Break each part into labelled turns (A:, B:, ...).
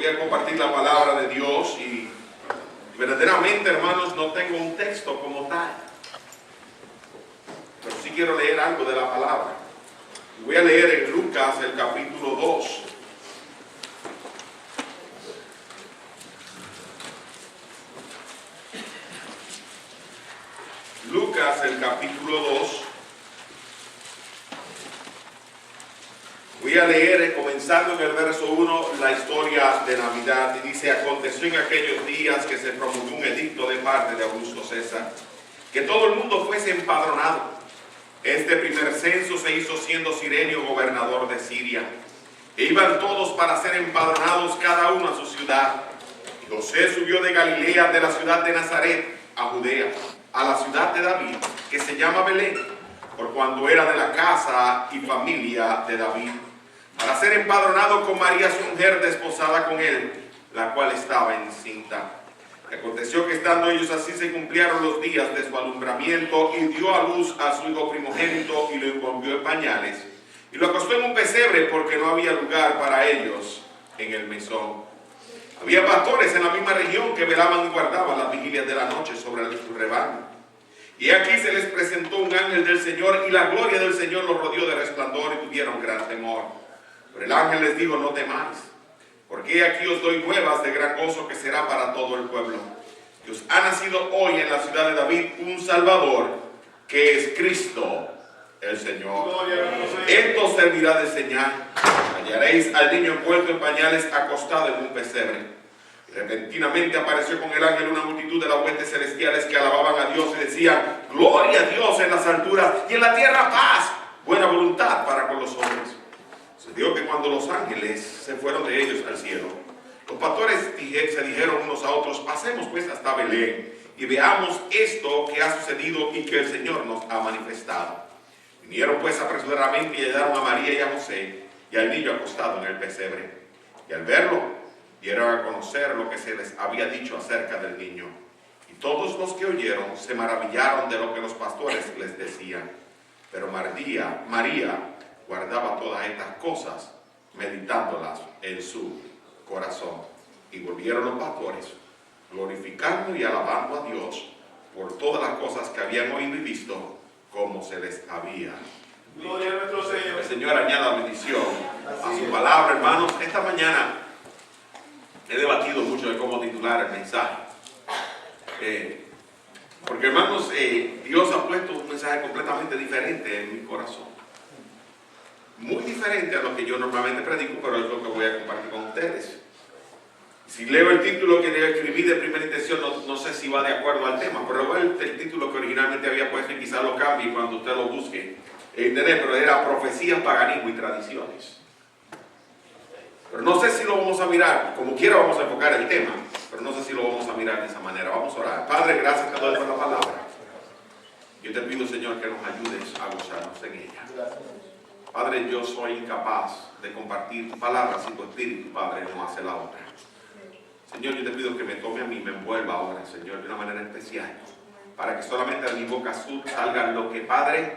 A: voy a compartir la palabra de Dios y verdaderamente, hermanos, no tengo un texto como tal, pero sí quiero leer algo de la palabra. Voy a leer en Lucas el capítulo 2. Lucas el capítulo 2. Voy a leer, comenzando en el verso 1, la historia de Navidad. Y dice: aconteció en aquellos días que se promulgó un edicto de parte de Augusto César, que todo el mundo fuese empadronado. Este primer censo se hizo siendo Cirenio gobernador de Siria. E iban todos para ser empadronados, cada uno a su ciudad. Y José subió de Galilea, de la ciudad de Nazaret, a Judea, a la ciudad de David, que se llama Belén, por cuanto era de la casa y familia de David, para ser empadronado con María, su mujer, desposada con él, la cual estaba encinta. Y aconteció que estando ellos así, se cumplieron los días de su alumbramiento, y dio a luz a su hijo primogénito, y lo envolvió en pañales, y lo acostó en un pesebre, porque no había lugar para ellos en el mesón. Había pastores en la misma región que velaban y guardaban las vigilias de la noche sobre su rebaño. Y aquí se les presentó un ángel del Señor, y la gloria del Señor los rodeó de resplandor, y tuvieron gran temor. Pero el ángel les dijo: no temáis, porque aquí os doy nuevas de gran gozo, que será para todo el pueblo. Que os ha nacido hoy en la ciudad de David un Salvador, que es Cristo el Señor. Esto servirá de señal: hallaréis al niño envuelto en pañales, acostado en un pesebre. Y repentinamente apareció con el ángel una multitud de las huestes celestiales, que alababan a Dios y decían: gloria a Dios en las alturas, y en la tierra paz, buena voluntad para con los hombres. Se dio que cuando los ángeles se fueron de ellos al cielo, los pastores se dijeron unos a otros: pasemos pues hasta Belén y veamos esto que ha sucedido y que el Señor nos ha manifestado. Vinieron pues apresuradamente y hallaron a María y a José y al niño acostado en el pesebre. Y al verlo, dieron a conocer lo que se les había dicho acerca del niño. Y todos los que oyeron se maravillaron de lo que los pastores les decían. Pero María guardaba todas estas cosas, meditándolas en su corazón. Y volvieron los pastores, glorificando y alabando a Dios por todas las cosas que habían oído y visto, como se les había dicho.
B: Gloria a nuestro Señor.
A: El Señor añada bendición a su palabra, hermanos. Esta mañana he debatido mucho de cómo titular el mensaje. Porque, hermanos, Dios ha puesto un mensaje completamente diferente en mi corazón. Muy diferente a lo que yo normalmente predico, pero es lo que voy a compartir con ustedes. Si leo el título que escribí de primera intención, no sé si va de acuerdo al tema, pero el título que originalmente había puesto, y quizás lo cambie cuando usted lo busque, pero era Profecías, Paganismo y Tradiciones. Pero no sé si lo vamos a mirar, como quiera vamos a enfocar el tema, pero no sé si lo vamos a mirar de esa manera. Vamos a orar. Padre, gracias te doy por la palabra. Yo te pido, Señor, que nos ayudes a gozarnos en ella. Padre, yo soy incapaz de compartir tu palabra si tu Espíritu, Padre, no hace la obra. Señor, yo te pido que me tome a mí, me envuelva ahora, Señor, de una manera especial, para que solamente de mi boca salga lo que, Padre,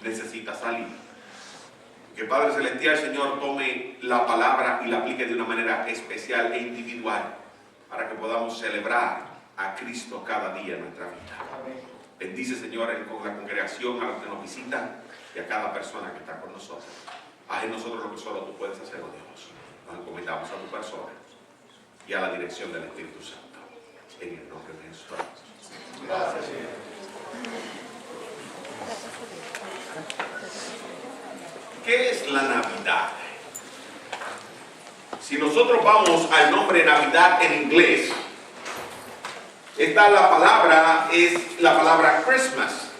A: necesita salir. Que Padre Celestial, Señor, tome la palabra y la aplique de una manera especial e individual, para que podamos celebrar a Cristo cada día en nuestra vida. Bendice, Señor, con la congregación, a los que nos visitan, y a cada persona que está con nosotros. Haz en nosotros lo que solo tú puedes hacer, oh Dios. Nos encomendamos a tu persona y a la dirección del Espíritu Santo. En el nombre de Jesús. Gracias, Señor. ¿Qué es la Navidad? Si nosotros vamos al nombre Navidad en inglés, esta es la palabra Christmas.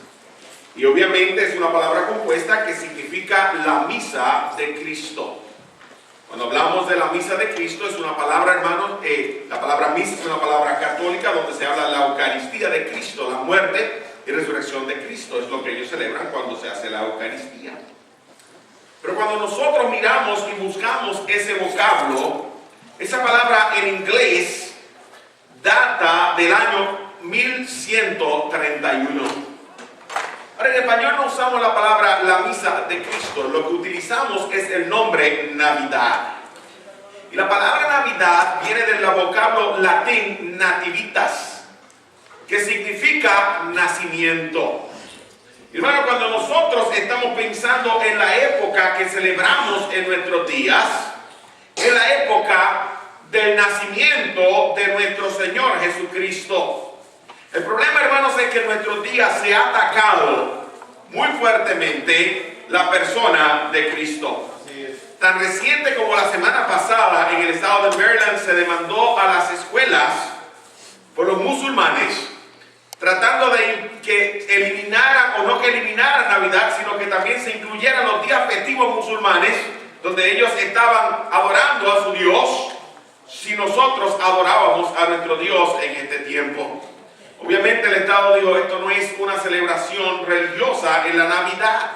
A: Y obviamente es una palabra compuesta que significa la misa de Cristo. Cuando hablamos de la misa de Cristo, es una palabra, hermanos, la palabra misa es una palabra católica donde se habla de la Eucaristía de Cristo, la muerte y resurrección de Cristo. Es lo que ellos celebran cuando se hace la Eucaristía. Pero cuando nosotros miramos y buscamos ese vocablo, esa palabra en inglés data del año 1131. Ahora, en español no usamos la palabra la misa de Cristo, lo que utilizamos es el nombre Navidad. Y la palabra Navidad viene del vocablo latín nativitas, que significa nacimiento. Hermano, cuando nosotros estamos pensando en la época que celebramos en nuestros días, en la época del nacimiento de nuestro Señor Jesucristo. El problema, hermanos, es que en nuestros días se ha atacado muy fuertemente la persona de Cristo. Tan reciente como la semana pasada, en el estado de Maryland se demandó a las escuelas por los musulmanes, tratando de que eliminaran, o no que eliminaran Navidad, sino que también se incluyeran los días festivos musulmanes, donde ellos estaban adorando a su Dios, si nosotros adorábamos a nuestro Dios en este tiempo. Obviamente el Estado dijo, esto no es una celebración religiosa en la Navidad.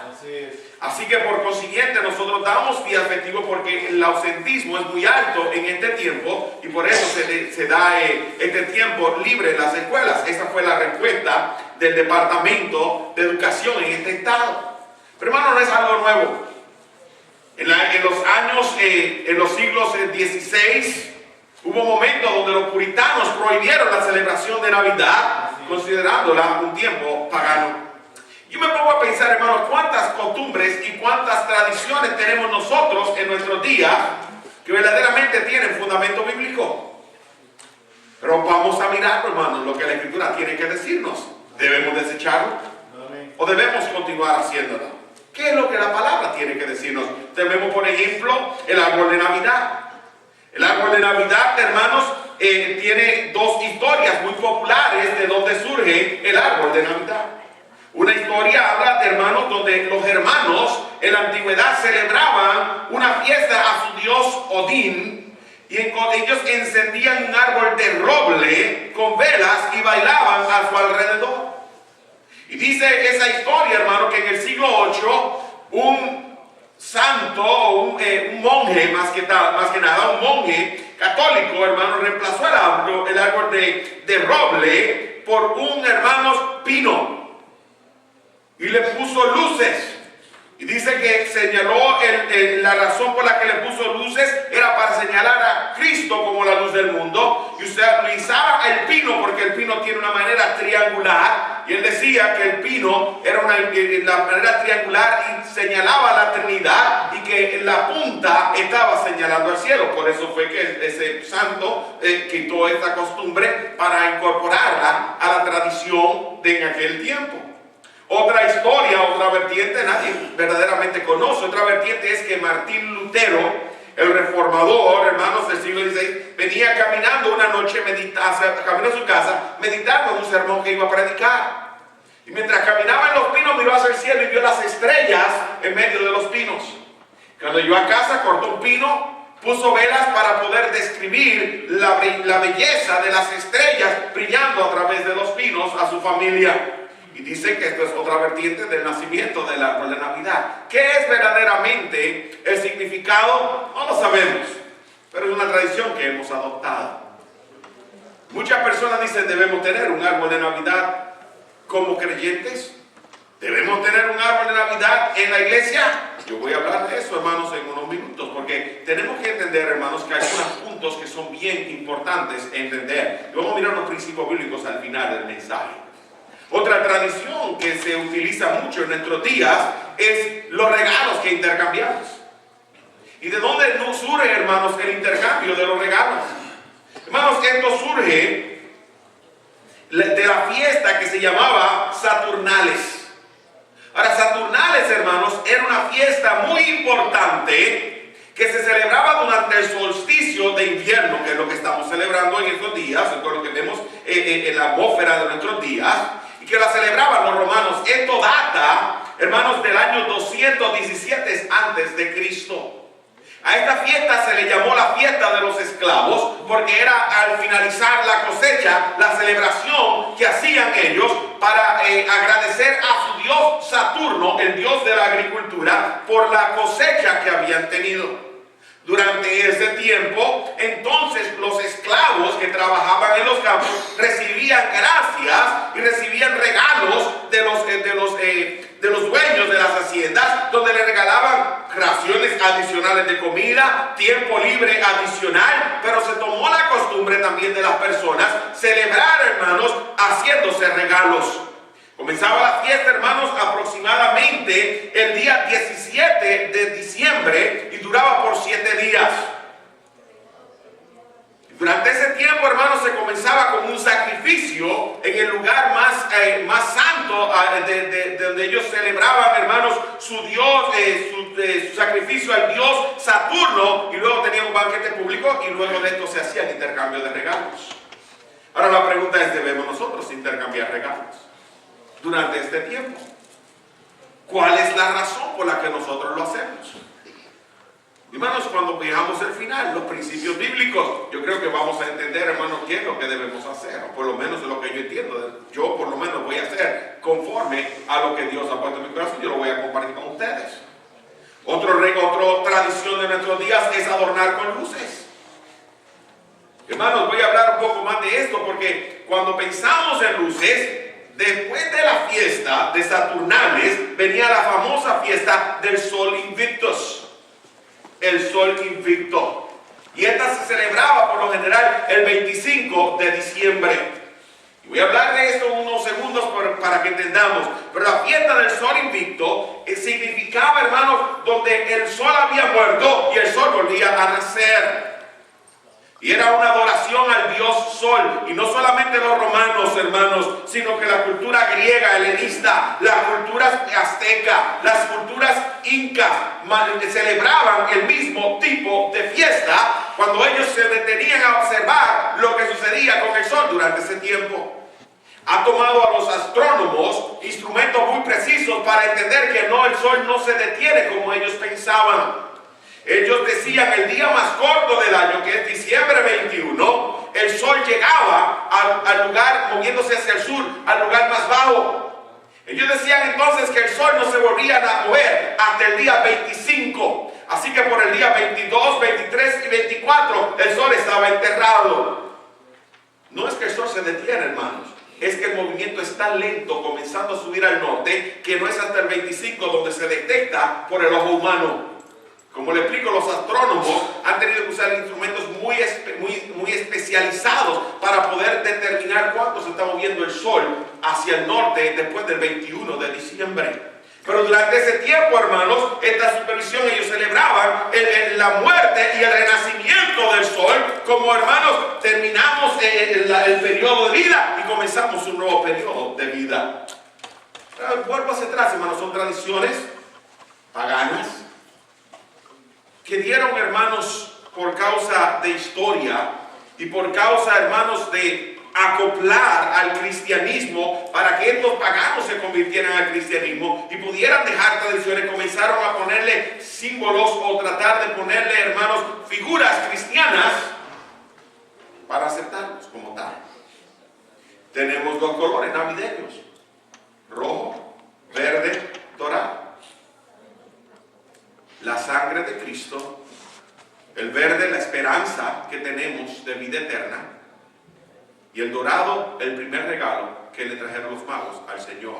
A: Así que por consiguiente nosotros damos días festivos porque el ausentismo es muy alto en este tiempo y por eso se da este tiempo libre en las escuelas. Esa fue la respuesta del Departamento de Educación en este estado. Pero hermano, no es algo nuevo. En los siglos XVI hubo momentos donde los puritanos prohibieron la celebración de Navidad, considerándola un tiempo pagano. Yo me pongo a pensar, hermanos, cuántas costumbres y cuántas tradiciones tenemos nosotros en nuestros días que verdaderamente tienen fundamento bíblico. Pero vamos a mirar, hermanos, lo que la Escritura tiene que decirnos. ¿Debemos desecharlo? ¿O debemos continuar haciéndolo? ¿Qué es lo que la palabra tiene que decirnos? Tenemos, por ejemplo, el árbol de Navidad. El árbol de Navidad, hermanos, tiene dos historias muy populares de donde surge el árbol de Navidad. Una historia habla, hermanos, donde los hermanos en la antigüedad celebraban una fiesta a su dios Odín y ellos encendían un árbol de roble con velas y bailaban a su alrededor. Y dice esa historia, hermano, que en el siglo VIII un santo o un monje, más que nada, un monje católico, hermano, reemplazó el árbol de roble por un, hermano, pino. Y le puso luces. Y dice que señaló la razón por la que le puso luces era para señalar a Cristo como la luz del mundo. Y usted utilizaba el pino porque el pino tiene una manera triangular. Y él decía que el pino era la manera triangular y señalaba a la Trinidad y que la punta estaba señalando al cielo. Por eso fue que ese santo quitó esta costumbre para incorporarla a la tradición de en aquel tiempo. Otra historia, otra vertiente, nadie verdaderamente conoce. Otra vertiente es que Martín Lutero, el reformador, hermanos del siglo XVI, venía caminando una noche, caminó a su casa, meditando en un sermón que iba a predicar. Y mientras caminaba en los pinos, miró hacia el cielo y vio las estrellas en medio de los pinos. Cuando llegó a casa, cortó un pino, puso velas para poder describir la belleza de las estrellas brillando a través de los pinos a su familia. Y dice que esto es otra vertiente del nacimiento del árbol de Navidad. ¿Qué es verdaderamente el significado? No lo sabemos, pero es una tradición que hemos adoptado. Muchas personas dicen, debemos tener un árbol de Navidad como creyentes. ¿Debemos tener un árbol de Navidad en la iglesia? Yo voy a hablar de eso, hermanos, en unos minutos, porque tenemos que entender, hermanos, que hay algunos puntos que son bien importantes entender. Y vamos a mirar los principios bíblicos al final del mensaje. Otra tradición que se utiliza mucho en nuestros días es los regalos que intercambiamos. ¿Y de dónde nos surge, hermanos, el intercambio de los regalos? Hermanos, esto surge de la fiesta que se llamaba Saturnales. Ahora, Saturnales, hermanos, era una fiesta muy importante que se celebraba durante el solsticio de invierno, que es lo que estamos celebrando en estos días, con lo que vemos en la atmósfera de nuestros días, y que la celebraban los romanos. Esto data, hermanos, del año 217 antes de Cristo. A esta fiesta se le llamó la fiesta de los esclavos porque era al finalizar la cosecha, la celebración que hacían ellos para agradecer a su dios Saturno, el dios de la agricultura, por la cosecha que habían tenido. Durante ese tiempo, entonces los esclavos que trabajaban en los campos recibían gracias y recibían regalos de los dueños de las haciendas, donde le regalaban raciones adicionales de comida, comida, tiempo libre adicional, pero se tomó la costumbre también de las personas celebrar, hermanos, haciéndose regalos. Comenzaba la fiesta, hermanos, aproximadamente el día 17 de diciembre y duraba por 7 días. Durante ese tiempo, hermanos, se comenzaba con un sacrificio en el lugar más santo de donde ellos celebraban, hermanos, su Dios, su sacrificio al Dios Saturno, y luego tenían un banquete público y luego de esto se hacía el intercambio de regalos. Ahora la pregunta es, ¿debemos nosotros intercambiar regalos durante este tiempo? ¿Cuál es la razón por la que nosotros lo hacemos? Hermanos, cuando veamos el final, los principios bíblicos, yo creo que vamos a entender, hermanos, qué es lo que debemos hacer, o por lo menos es lo que yo entiendo. Yo por lo menos voy a hacer conforme a lo que Dios ha puesto en mi corazón. Yo lo voy a compartir con ustedes. Otra tradición de nuestros días es adornar con luces. Hermanos, voy a hablar un poco más de esto, porque cuando pensamos en luces, después de la fiesta de Saturnales, venía la famosa fiesta del Sol Invictus. El Sol Invicto. Y esta se celebraba por lo general el 25 de diciembre. Y voy a hablar de esto en unos segundos para que entendamos. Pero la fiesta del Sol Invicto significaba, hermanos, donde el sol había muerto y el sol volvía a nacer. Y era una adoración al Dios Sol. Y no solamente los romanos, hermanos, sino que la cultura griega, helenista, la cultura azteca, las culturas incas celebraban el mismo tipo de fiesta cuando ellos se detenían a observar lo que sucedía con el sol durante ese tiempo. Ha tomado a los astrónomos instrumentos muy precisos para entender que el sol no se detiene como ellos pensaban. Ellos decían el día más corto del año, que es diciembre 21, el sol llegaba al lugar, moviéndose hacia el sur, al lugar más bajo. Ellos decían entonces que el sol no se volvía a mover hasta el día 25. Así que por el día 22, 23 y 24, el sol estaba enterrado. No es que el sol se detiene, hermanos. Es que el movimiento es tan lento, comenzando a subir al norte, que no es hasta el 25 donde se detecta por el ojo humano. Como le explico, los astrónomos han tenido que usar instrumentos muy especializados para poder determinar cuánto se está moviendo el sol hacia el norte después del 21 de diciembre. Pero durante ese tiempo, hermanos, esta supervisión, ellos celebraban la muerte y el renacimiento del sol, como, hermanos, terminamos el periodo de vida y comenzamos un nuevo periodo de vida. Vuelvo hacia atrás, hermanos, son tradiciones paganas que dieron, hermanos, por causa de historia y por causa, hermanos, de acoplar al cristianismo para que estos paganos se convirtieran al cristianismo y pudieran dejar tradiciones, comenzaron a ponerle símbolos o tratar de ponerle, hermanos, figuras cristianas para aceptarlos como tal. Tenemos dos colores navideños: rojo, verde, dorado. La sangre de Cristo, el verde, la esperanza que tenemos de vida eterna, y el dorado, el primer regalo que le trajeron los magos al Señor,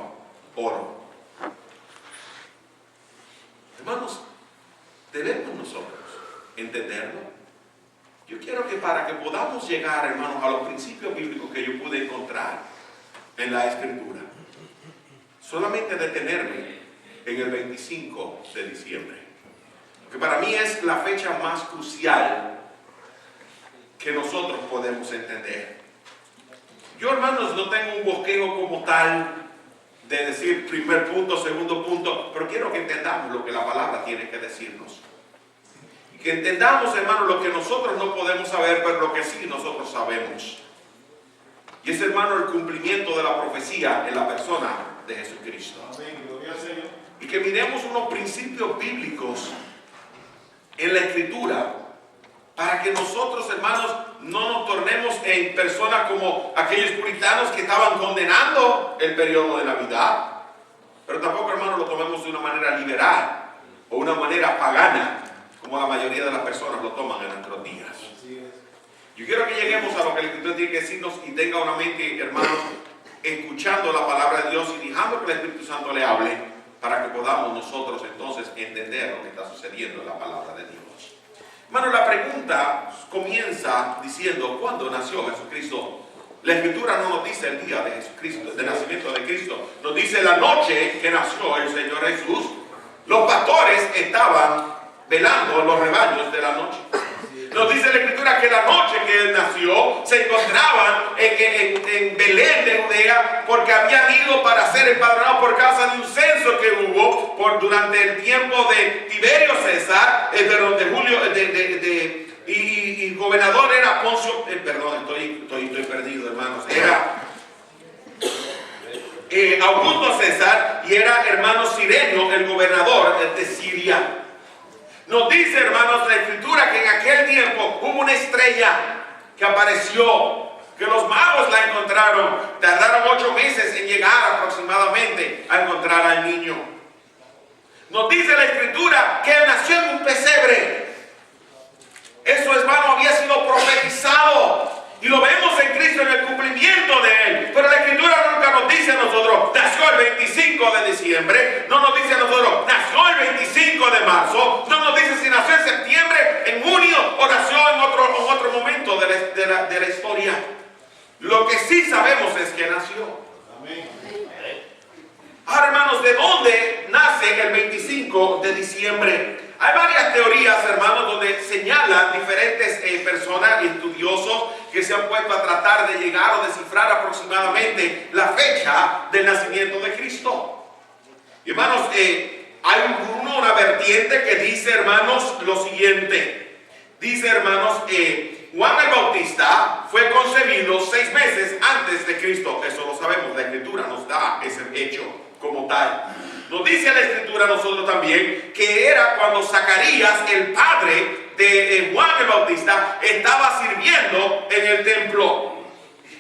A: oro. Hermanos, debemos nosotros entenderlo. Yo quiero que para que podamos llegar, hermanos, a los principios bíblicos que yo pude encontrar en la Escritura, solamente detenerme en el 25 de diciembre. Que para mí es la fecha más crucial que nosotros podemos entender. Yo, hermanos, no tengo un bosquejo como tal de decir primer punto, segundo punto, pero quiero que entendamos lo que la palabra tiene que decirnos. Y que entendamos, hermanos, lo que nosotros no podemos saber, pero lo que sí nosotros sabemos. Y es, hermano, el cumplimiento de la profecía en la persona de Jesucristo.
B: Amén. Gloria al Señor.
A: Y que miremos unos principios bíblicos en la Escritura, para que nosotros, hermanos, no nos tornemos en personas como aquellos puritanos que estaban condenando el periodo de Navidad, pero tampoco, hermanos, lo tomemos de una manera liberal o una manera pagana, como la mayoría de las personas lo toman en nuestros días. Yo quiero que lleguemos a lo que la Escritura tiene que decirnos y tenga una mente, hermanos, escuchando la palabra de Dios y dejando que el Espíritu Santo le hable, para que podamos nosotros entonces entender lo que está sucediendo en la palabra de Dios. Hermano, la pregunta comienza diciendo, ¿cuándo nació Jesucristo? La Escritura no nos dice el día de Jesucristo, del nacimiento de Cristo. Nos dice la noche que nació el Señor Jesús. Los pastores estaban velando los rebaños de la noche. Nos dice la Escritura que la noche que Él nació se encontraban en Belén de Judea, porque habían ido para ser empadronados por causa de un censo que hubo durante el tiempo de Tiberio César, de Julio, y gobernador era Poncio, perdón, estoy perdido, hermanos, era Augusto César, y era hermano Cirenio, el gobernador de Siria. Nos dice, hermanos, la Escritura que en aquel tiempo hubo una estrella que apareció, que los magos la encontraron. Tardaron 8 meses en llegar aproximadamente a encontrar al niño. Nos dice la Escritura que él nació en un pesebre. Eso, hermano, había sido profetizado. Y lo vemos en Cristo en el cumplimiento de Él. Pero la Escritura nunca nos dice a nosotros, nació el 25 de diciembre. No nos dice a nosotros, nació el 25 de marzo. No nos dice si nació en septiembre, en junio o nació en otro momento de la historia. Lo que sí sabemos es que nació. Amén. Ahora, hermanos, ¿de dónde nace el 25 de diciembre? Hay varias teorías, hermanos, donde señalan diferentes personas y estudiosos que se han puesto a tratar de llegar o descifrar aproximadamente la fecha del nacimiento de Cristo. Y, hermanos, hay una vertiente que dice, hermanos, lo siguiente. Dice, hermanos, Juan el Bautista fue concebido 6 meses antes de Cristo. Eso lo sabemos, la Escritura nos da ese hecho como tal. Nos dice la Escritura a nosotros también que era cuando Zacarías, el padre de Juan el Bautista, estaba sirviendo en el templo.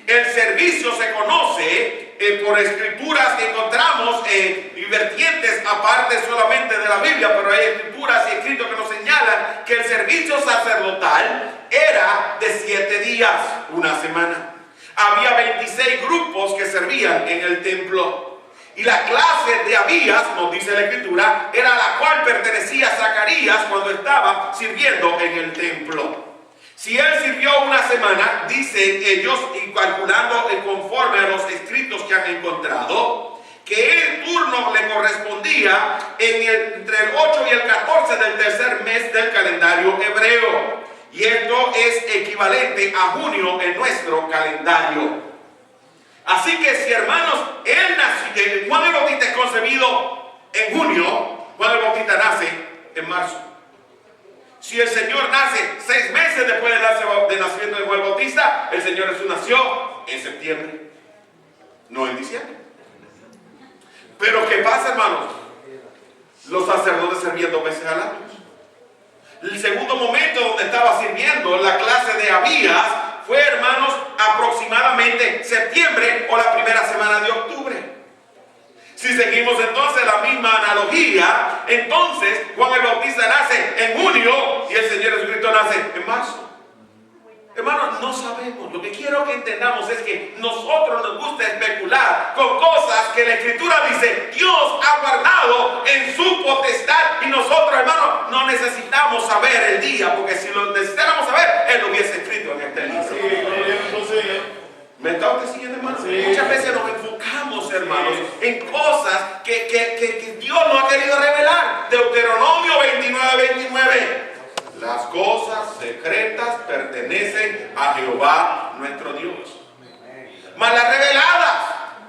A: El servicio se conoce por escrituras que encontramos y vertientes aparte solamente de la Biblia, pero hay escrituras y escritos que nos señalan que el servicio sacerdotal era de 7 días, una semana. Había 26 grupos que servían en el templo. Y la clase de Abías, nos dice la Escritura, era la cual pertenecía a Zacarías cuando estaba sirviendo en el templo. Si él sirvió una semana, dicen ellos, y calculando conforme a los escritos que han encontrado, que el turno le correspondía entre el 8 y el 14 del tercer mes del calendario hebreo. Y esto es equivalente a junio en nuestro calendario. Así que si, hermanos, Juan el Bautista es concebido en junio, Juan el Bautista nace en marzo. Si el Señor nace 6 meses después del nacimiento de Juan el Bautista, el Señor Jesús nació en septiembre, no en diciembre. Pero ¿qué pasa, hermanos? Los sacerdotes servían 2 veces al año. El segundo momento donde estaba sirviendo la clase de Abías fue, hermanos, aproximadamente septiembre o la primera semana de octubre. Si seguimos entonces la misma analogía, entonces Juan el Bautista nace en junio y el Señor Jesucristo nace en marzo. Hermanos, no sabemos. Lo que quiero que entendamos es que nosotros nos gusta especular con cosas que la Escritura dice Dios ha guardado en su potestad, y nosotros, hermanos, no necesitamos saber el día, porque si lo necesitáramos saber, Él lo hubiese escrito en este libro. ¿Me está usted siguiendo, hermano? Sí. Muchas veces nos enfocamos, hermanos, en cosas que Dios no ha querido revelar. Deuteronomio 29:29. Las cosas secretas pertenecen a Jehová nuestro Dios, mas las reveladas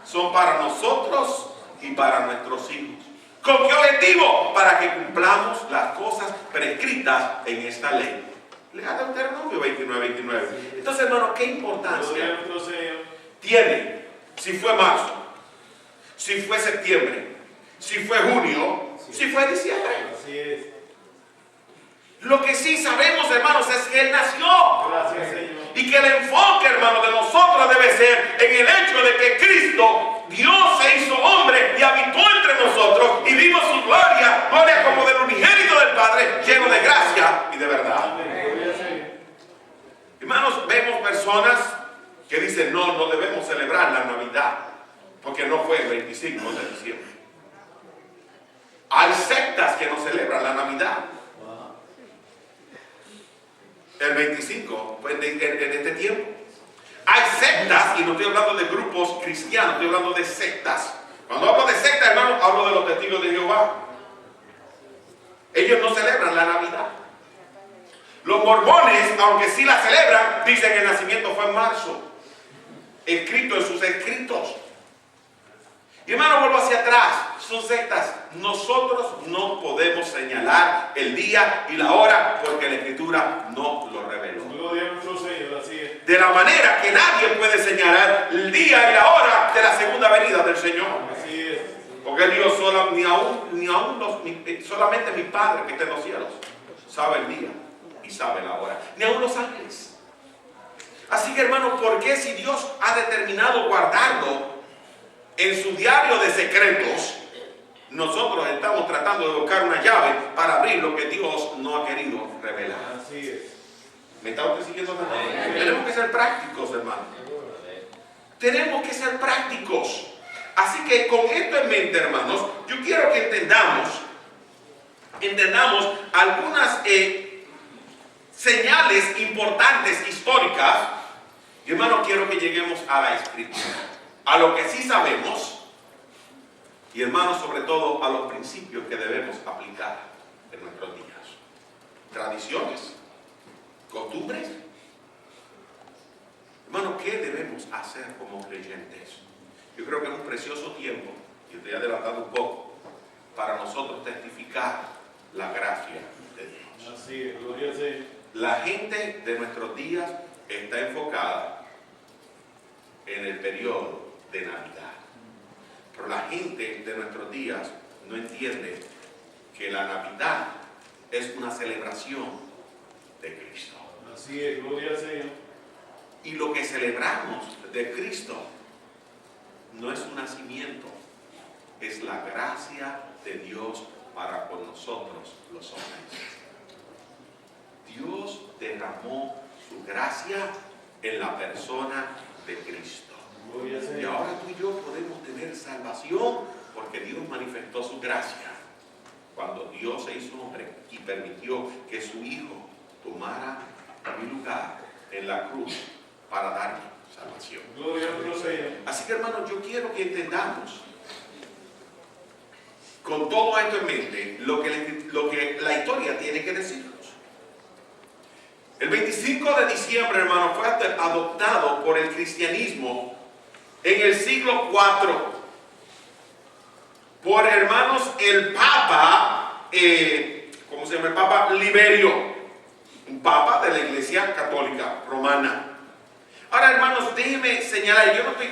A: son para nosotros y para nuestros hijos. ¿Con qué objetivo? Para que cumplamos las cosas prescritas en esta ley. Lea Deuteronomio 29:29. Entonces, hermano, ¿qué importancia tiene si fue marzo, si fue septiembre, si fue junio, si fue diciembre? Así es. Lo que sí sabemos, hermanos, es que Él nació. Gracias, Señor. Y que el enfoque, hermano, de nosotros debe ser en el hecho de que Cristo, Dios, se hizo hombre y habitó entre nosotros y vimos su gloria, gloria como del unigénito del Padre, lleno de gracia y de verdad. Hermanos, vemos personas que dicen, no debemos celebrar la Navidad, porque no fue el 25 de diciembre. Hay sectas que no celebran la Navidad. el 25, pues, en este tiempo. Hay sectas, y no estoy hablando de grupos cristianos, estoy hablando de sectas. Cuando hablo de sectas, hermano, hablo de los testigos de Jehová. Ellos no celebran la Navidad. Los mormones, aunque sí la celebran, dicen que el nacimiento fue en marzo, escrito en sus escritos. Y hermano, vuelvo hacia atrás, son sectas. Nosotros no podemos señalar el día y la hora porque la Escritura no lo reveló. De la manera que nadie puede señalar el día y la hora de la segunda venida del Señor.
B: Así es.
A: Porque Él dijo, solamente mi Padre que está en los cielos sabe el día y sabe la hora. Ni aún los ángeles. Así que hermano, ¿por qué si Dios ha determinado guardarlo en su diario de secretos, nosotros estamos tratando de buscar una llave para abrir lo que Dios no ha querido revelar?
B: Así es.
A: ¿Me está usted siguiendo? Tenemos que ser prácticos, hermano. Tenemos que ser prácticos. Así que con esto en mente, hermanos, yo quiero que entendamos algunas señales importantes históricas. Y hermano, quiero que lleguemos a la Escritura, a lo que sí sabemos, y hermano, sobre todo a los principios que debemos aplicar en nuestros días. Tradiciones, costumbres. Hermano, ¿qué debemos hacer como creyentes? Yo creo que es un precioso tiempo, y estoy adelantando un poco, para nosotros testificar la gracia de Dios.
B: Así es, gloria al Señor.
A: La gente de nuestros días está enfocada en el periodo de Navidad. Pero la gente de nuestros días no entiende que la Navidad es una celebración de Cristo.
B: Así es, gloria al Señor.
A: Y lo que celebramos de Cristo no es un nacimiento, es la gracia de Dios para con nosotros los hombres. Dios derramó su gracia en la persona de Cristo.
B: Gloria al Señor.
A: Y ahora tú y yo podemos tener salvación porque Dios manifestó su gracia cuando Dios se hizo hombre y permitió que su Hijo tomara mi lugar en la cruz para darme salvación.
B: Gloria al Señor.
A: Así que hermanos, yo quiero que entendamos con todo esto en mente lo que la historia tiene que decirnos. El 25 de diciembre, hermano, fue adoptado por el cristianismo en el siglo IV por, hermanos, el Papa, ¿cómo se llama? El Papa Liberio, un Papa de la Iglesia Católica Romana. Ahora, hermanos, déjenme señalar, yo no estoy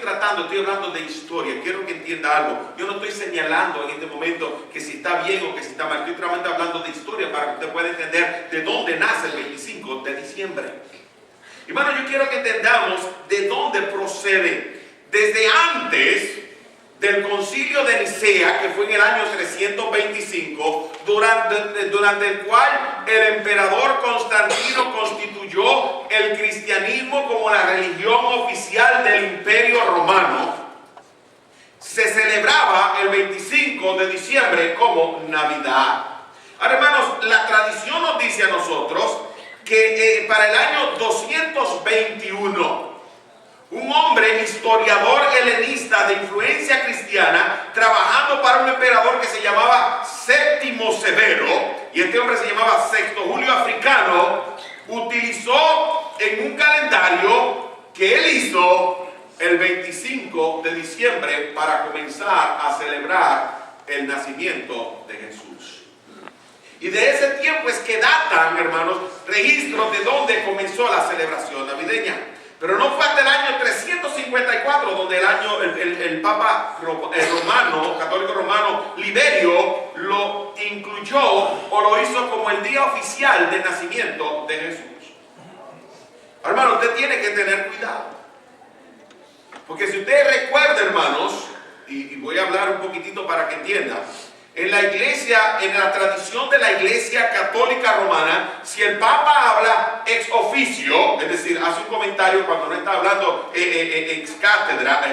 A: hablando de historia, quiero que entienda algo. Yo no estoy señalando en este momento que si está bien o que si está mal, estoy realmente hablando de historia para que usted pueda entender de dónde nace el 25 de diciembre. Hermano, yo quiero que entendamos de dónde procede. Desde antes del concilio de Nicea, que fue en el año 325, durante el cual el emperador Constantino constituyó el cristianismo como la religión oficial del Imperio Romano, se celebraba el 25 de diciembre como Navidad. Ahora, hermanos, la tradición nos dice a nosotros que para el año 221, un hombre historiador helenista de influencia cristiana, trabajando para un emperador que se llamaba Séptimo Severo, y este hombre se llamaba Sexto Julio Africano, utilizó en un calendario que él hizo el 25 de diciembre para comenzar a celebrar el nacimiento de Jesús. Y de ese tiempo es que datan, hermanos, registros de dónde comenzó la celebración navideña. Pero no fue hasta el año 354 donde el Papa romano, católico romano, Liberio, lo incluyó o lo hizo como el día oficial de nacimiento de Jesús. Hermano, usted tiene que tener cuidado. Porque si usted recuerda, hermanos, y voy a hablar un poquitito para que entienda, en la iglesia, en la tradición de la iglesia católica romana, si el Papa habla ex oficio, es decir, hace un comentario cuando no está hablando ex cátedra,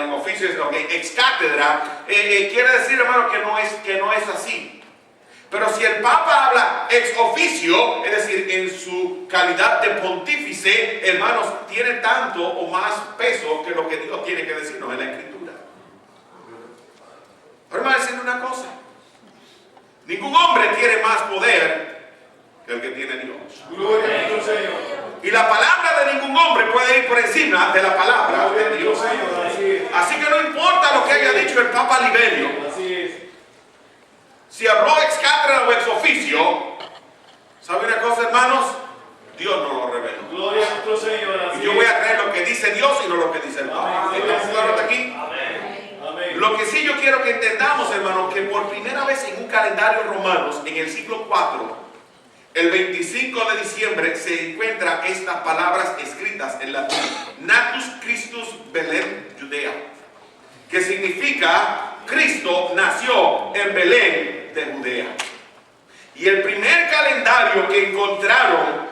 A: en oficio es ex cátedra, quiere decir, hermano, que no es así. Pero si el Papa habla ex oficio, es decir, en su calidad de pontífice, hermanos, tiene tanto o más peso que lo que Dios tiene que decirnos en la Escritura. Pero vamos a decirle una cosa. Ningún hombre tiene más poder que el que tiene Dios.
B: Gloria a Dios, Señor.
A: Y la palabra de ningún hombre puede ir por encima de la palabra de Dios. Así que no importa lo que haya dicho el Papa Liberio.
B: Así es.
A: Si habló ex cátedra o ex oficio, ¿sabe una cosa, hermanos? Dios no lo reveló.
B: Gloria a nuestro Señor.
A: Y yo voy a creer lo que dice Dios y no lo que dice el Papa. ¿Estamos claros hasta aquí?
B: Amén.
A: Lo que sí yo quiero que entendamos, hermanos, que por primera vez en un calendario romano, en el siglo IV, el 25 de diciembre se encuentran estas palabras escritas en latín: Natus Christus Belén Judea, que significa Cristo nació en Belén de Judea. Y el primer calendario que encontraron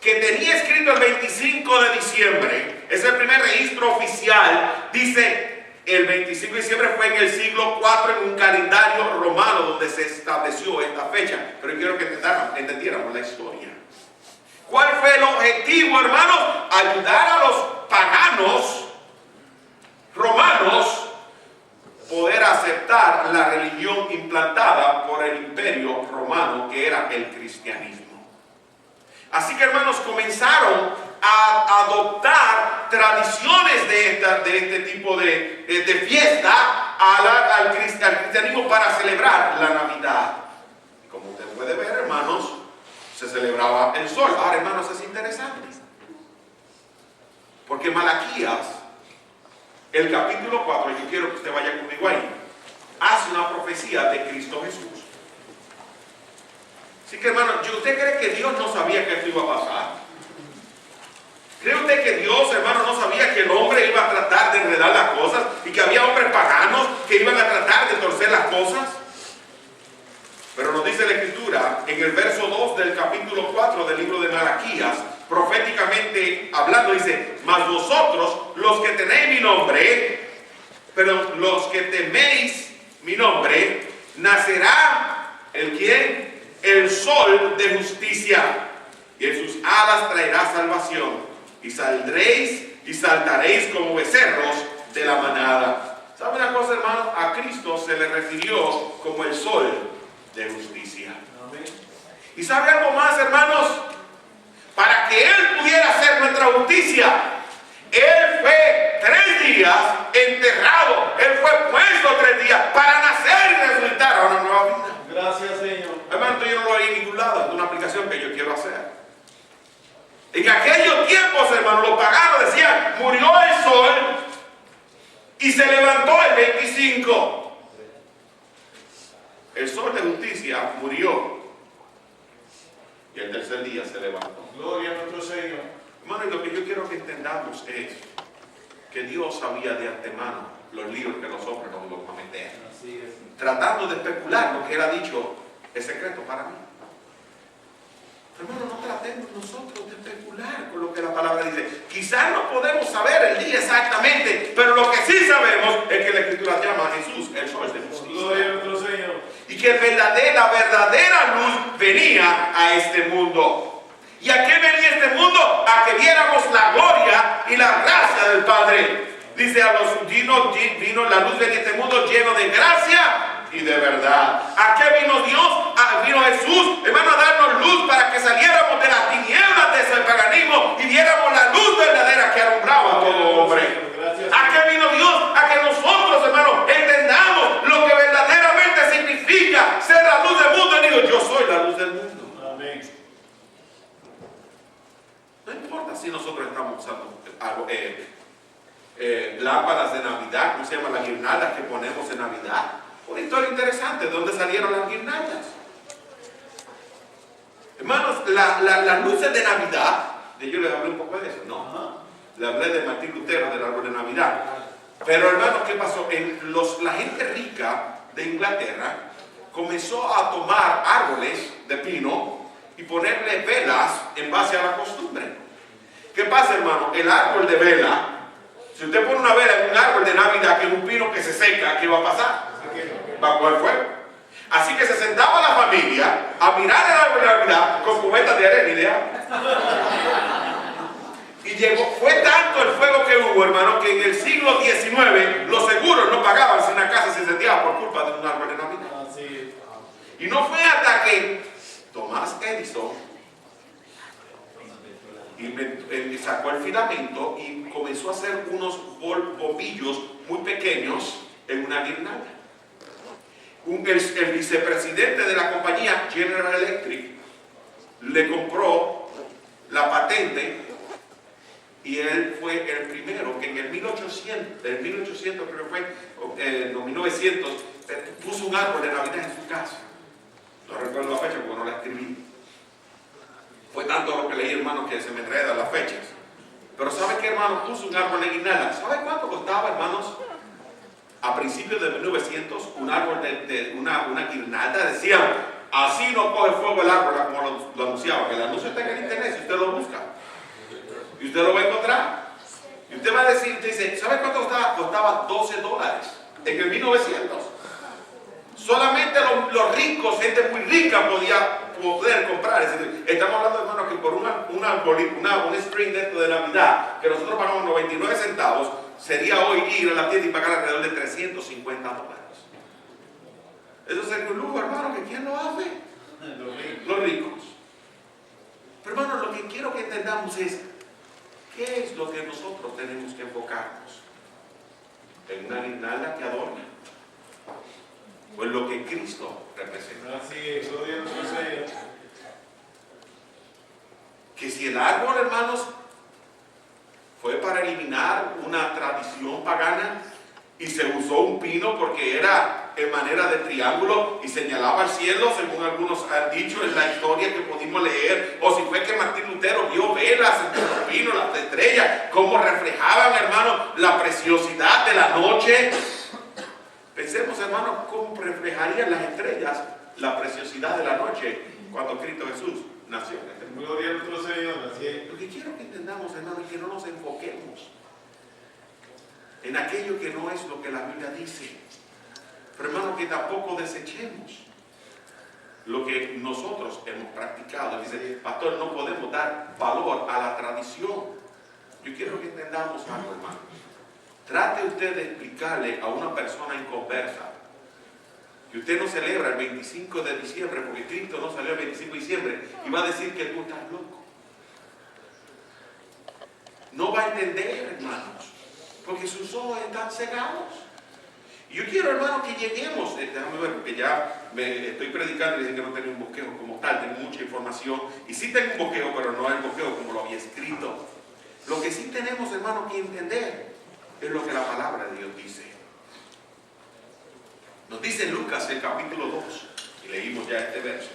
A: que tenía escrito el 25 de diciembre, es el primer registro oficial, dice el 25 de diciembre fue en el siglo IV en un calendario romano donde se estableció esta fecha. Pero quiero que entendiéramos la historia. ¿Cuál fue el objetivo, hermanos? Ayudar a los paganos romanos poder aceptar la religión implantada por el imperio romano, que era el cristianismo. Así que, hermanos, comenzaron a adoptar tradiciones de este tipo de fiesta al cristianismo para celebrar la Navidad. Y como usted puede ver, hermanos, se celebraba el sol. Ahora, hermanos, es interesante, porque Malaquías, el capítulo 4, yo quiero que usted vaya conmigo ahí, hace una profecía de Cristo Jesús. Así que, hermano, ¿usted cree que Dios no sabía que esto iba a pasar? ¿Cree usted que Dios, hermano, no sabía que el hombre iba a tratar de enredar las cosas y que había hombres paganos que iban a tratar de torcer las cosas? Pero nos dice la Escritura, en el verso 2 del capítulo 4 del libro de Malaquías, proféticamente hablando, dice: mas vosotros, los que tenéis mi nombre, pero los que teméis mi nombre, nacerá ¿el quién? El sol de justicia, y en sus alas traerá salvación, y saldréis y saltaréis como becerros de la manada. ¿Sabe una cosa, hermano? A Cristo se le refirió como el sol de justicia.
B: Amén.
A: ¿Y sabe algo más, hermanos? Para que Él pudiera hacer nuestra justicia, Él fue 3 días enterrado, Él fue puesto 3 días para nacer y resucitar a una nueva vida.
B: Gracias, Señor.
A: Hermano, yo no lo haría en ningún lado, es una aplicación que yo quiero hacer. En aquellos tiempos, hermano, los paganos decían: murió el sol y se levantó el 25. El sol de justicia murió y el tercer día se levantó.
B: Gloria a nuestro Señor.
A: Hermano, y lo que yo quiero que entendamos es que Dios sabía de antemano los líos que los hombres nos iban a meter,
B: Así es.
A: tratando de especular lo que era dicho, es secreto para mí. Hermano, no tratemos nosotros de especular con lo que la palabra dice. Quizás no podemos saber el día exactamente, pero lo que sí sabemos es que la Escritura llama a Jesús el sol de justicia.
B: Gloria a nuestro Señor.
A: Y que la verdadera luz venía a este mundo. ¿Y a qué venía este mundo? A que viéramos la gloria y la gracia del Padre. Dice: a los vino la luz de este mundo lleno de gracia y de verdad. ¿A qué vino Dios? Vino Jesús, hermano, a darnos luz para que saliéramos de las tinieblas de ese paganismo y viéramos la luz verdadera que alumbraba a todo hombre. ¿A qué vino Dios? A que nosotros, hermano, entendamos lo que verdaderamente significa ser la luz del mundo. Y digo: yo soy la luz del mundo.
B: Amén.
A: No importa si nosotros estamos usando algo, lámparas de Navidad, ¿cómo se llama? Las guirnaldas que ponemos en Navidad. Una historia interesante: ¿de dónde salieron las guirnaldas? Hermanos, las luces de Navidad, yo les hablé un poco de eso, no. Le hablé de Martín Lutero, del árbol de Navidad. Pero, hermanos, ¿qué pasó? La gente rica de Inglaterra comenzó a tomar árboles de pino y ponerle velas en base a la costumbre. ¿Qué pasa, hermano? El árbol de vela, si usted pone una vela en un árbol de Navidad, que es un pino que se seca, ¿qué va a pasar? Va a coger fuego. Así que se sentaba la familia a mirar el árbol de Navidad con cubetas de arena y de agua. Y fue tanto el fuego que hubo, hermano, que en el siglo XIX los seguros no pagaban si una casa se incendiaba por culpa de un árbol de Navidad.
B: Así.
A: Y no fue hasta que Thomas Edison sacó el filamento y comenzó a hacer unos bombillos muy pequeños en una guirnalda. El vicepresidente de la compañía General Electric le compró la patente y él fue el primero que en el 1800 creo que fue, no, 1900, puso un árbol de Navidad en su casa. No recuerdo la fecha porque no la escribí. Fue tanto lo que leí, hermano, que se me enredan las fechas. Pero ¿sabe qué, hermano? Puso un árbol de guirnalda. ¿Sabe cuánto costaba, hermanos? A principios de 1900, un árbol de una guirnalda. Decían, así no coge fuego el árbol, como lo anunciaba. Que el anuncio está en el internet, si usted lo busca. Y usted lo va a encontrar. Y usted va a decir, usted dice, ¿sabe cuánto costaba? Costaba $12 en el 1900. Solamente los ricos, gente muy rica podía poder comprar. Es decir, estamos hablando, hermano, que por un string de Navidad que nosotros pagamos 99 centavos, sería hoy ir a la tienda y pagar alrededor de $350. Eso sería un lujo, hermano, que ¿quién lo hace? Los ricos. Pero, hermano, lo que quiero que entendamos es ¿qué es lo que nosotros tenemos que enfocarnos? ¿En una guirnalda que adorna? ¿O en lo que Cristo representa?
B: Así es, gloria a nuestro Señor.
A: Que si el árbol, hermanos, fue para eliminar una tradición pagana y se usó un pino porque era en manera de triángulo y señalaba al cielo, según algunos han dicho en la historia que pudimos leer, o si fue que Martín Lutero vio velas entre los pinos, las estrellas, cómo reflejaban, hermano, la preciosidad de la noche. Pensemos, hermano, cómo reflejarían las estrellas la preciosidad de la noche cuando Cristo Jesús nació.
B: Gloria a nuestro Señor. Así es.
A: Lo que quiero que entendamos, hermano, es que no nos enfoquemos en aquello que no es lo que la Biblia dice. Pero, hermano, que tampoco desechemos lo que nosotros hemos practicado. Dice, pastor, no podemos dar valor a la tradición. Yo quiero que entendamos algo, hermano. Trate usted de explicarle a una persona inconversa que usted no celebra el 25 de diciembre porque Cristo no salió el 25 de diciembre y va a decir que tú estás loco. No va a entender, hermanos, porque sus ojos están cegados. Y yo quiero, hermano, que lleguemos, déjame ver, porque ya me estoy predicando y dicen que no tengo un bosquejo como tal, tengo mucha información. Y sí tengo un bosquejo, pero no el bosquejo como lo había escrito. Lo que sí tenemos, hermano, que entender es lo que la palabra de Dios dice. Nos dice Lucas, el capítulo 2, y leímos ya este verso,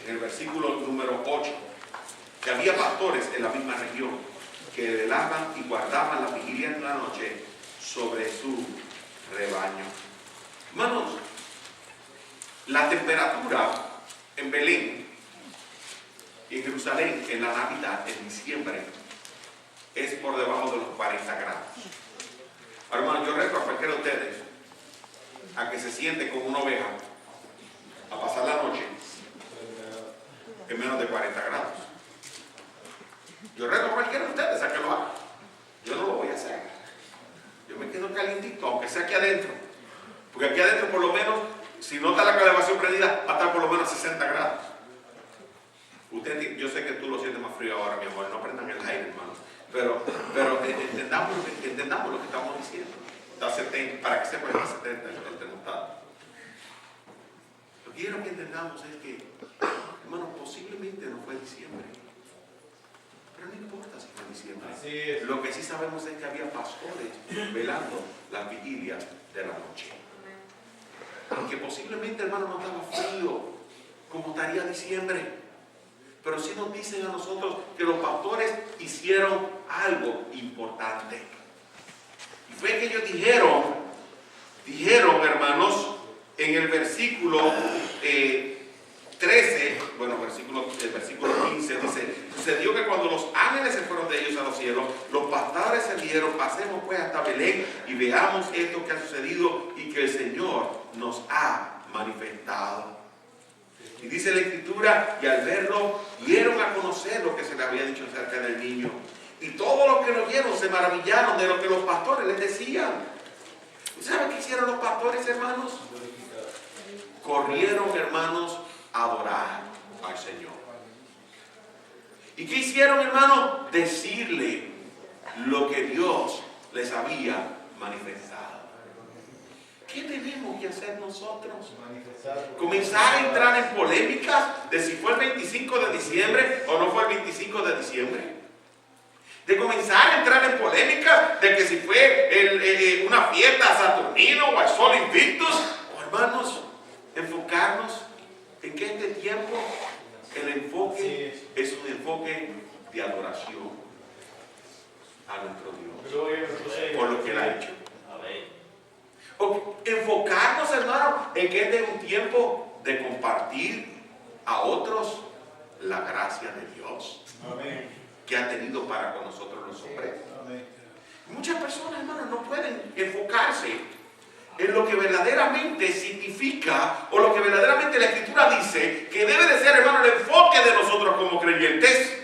A: en el versículo número 8, que había pastores en la misma región que velaban y guardaban la vigilia en la noche sobre su rebaño. Hermanos, la temperatura en Belén y en Jerusalén en la Navidad, en diciembre, es por debajo de los 40 grados. Hermano, yo reto a cualquiera de ustedes a que se siente como una oveja a pasar la noche en menos de 40 grados. Yo reto a cualquiera de ustedes a que lo haga. Yo no lo voy a hacer. Yo me quedo calientito, aunque sea aquí adentro. Porque aquí adentro, por lo menos, si no está la calefacción prendida, va a estar por lo menos a 60 grados. Usted, yo sé que tú lo sientes más frío ahora, mi amor. No prendan el aire, hermano. Pero entendamos lo que estamos diciendo. Está 70, para que sepan, está 70 el termostato. Lo que quiero que entendamos es que, hermano, posiblemente no fue diciembre. Pero no importa si fue diciembre.
B: Así es.
A: Lo que sí sabemos es que había pastores velando las vigilias de la noche. Aunque posiblemente, hermano, no estaba frío como estaría diciembre. Pero sí nos dicen a nosotros que los pastores hicieron algo importante. Y fue que ellos dijeron, hermanos, en el versículo 13, bueno, el versículo 15 dice, sucedió que cuando los ángeles se fueron de ellos a los cielos, los pastores se dijeron, pasemos pues hasta Belén y veamos esto que ha sucedido y que el Señor nos ha manifestado. Y dice la Escritura, y al verlo, dieron a conocer lo que se le había dicho acerca del niño. Y todos los que lo oyeron se maravillaron de lo que los pastores les decían. ¿Saben qué hicieron los pastores, hermanos? Corrieron, hermanos, a adorar al Señor. ¿Y qué hicieron, hermanos? Decirle lo que Dios les había manifestado. ¿Qué tenemos que hacer nosotros? Comenzar a entrar en polémicas de si fue el 25 de diciembre o no fue el 25 de diciembre. De comenzar a entrar en polémicas de que si fue una fiesta saturnino o el sol invictus. Oh, hermanos, enfocarnos en que este tiempo, el enfoque es un enfoque de adoración a nuestro Dios por lo que Él ha hecho. O enfocarnos, hermano, en que este es un tiempo de compartir a otros la gracia de Dios.
B: Amén.
A: Que ha tenido para con nosotros los hombres.
B: Amén.
A: Muchas personas, hermano, no pueden enfocarse en lo que verdaderamente significa o lo que verdaderamente la Escritura dice que debe de ser, hermano, el enfoque de nosotros como creyentes.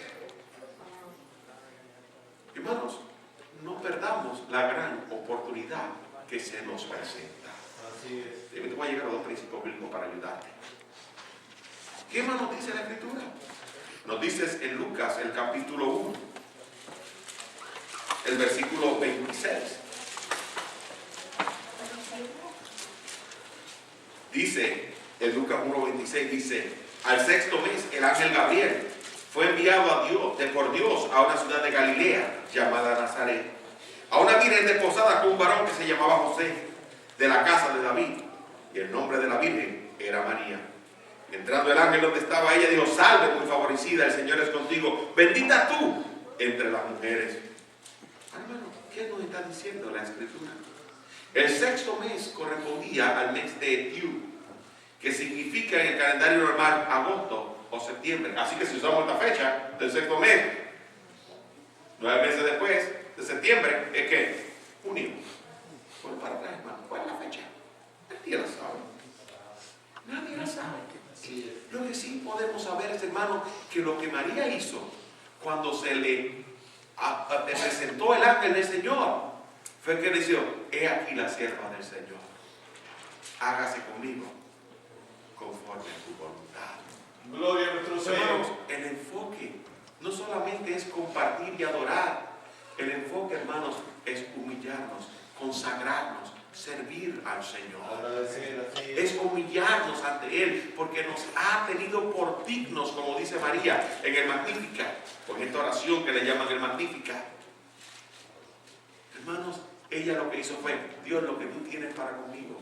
A: Hermanos, no perdamos la gran oportunidad que se nos presenta.
B: Así es.
A: Te voy a llegar a dos principios bíblicos para ayudarte. ¿Qué más nos dice la Escritura? Nos dice en Lucas, el capítulo 1, el versículo 26. Dice, en Lucas 1:26, dice, al sexto mes el ángel Gabriel fue enviado por Dios a una ciudad de Galilea llamada Nazaret, a una virgen desposada con un varón que se llamaba José, de la casa de David, y el nombre de la virgen era María. Entrando el ángel donde estaba ella, dijo, salve muy favorecida, el Señor es contigo, bendita tú entre las mujeres. Hermano, ¿qué nos está diciendo la Escritura? El sexto mes correspondía al mes de Tiu, que significa en el calendario normal agosto o septiembre. Así que si usamos esta fecha del sexto mes, 9 meses después de septiembre, es que junio. Bueno, para atrás, hermano, ¿cuál es la fecha? Nadie la sabe. Nadie la sabe. Lo que sí podemos saber es, hermano, que lo que María hizo cuando se le presentó el ángel del Señor fue que le dijo, he aquí la sierva del Señor, hágase conmigo conforme a tu voluntad.
B: Gloria a nuestro Señor.
A: Hermanos, el enfoque no solamente es compartir y adorar, el enfoque, hermanos, es humillarnos, consagrarnos, servir al Señor.
B: Agradecer, así
A: Es humillarnos ante Él, porque nos ha tenido por dignos, como dice María en el Magnífica, con esta oración que le llaman el Magnífica. Hermanos, ella lo que hizo fue, Dios, lo que tú tienes para conmigo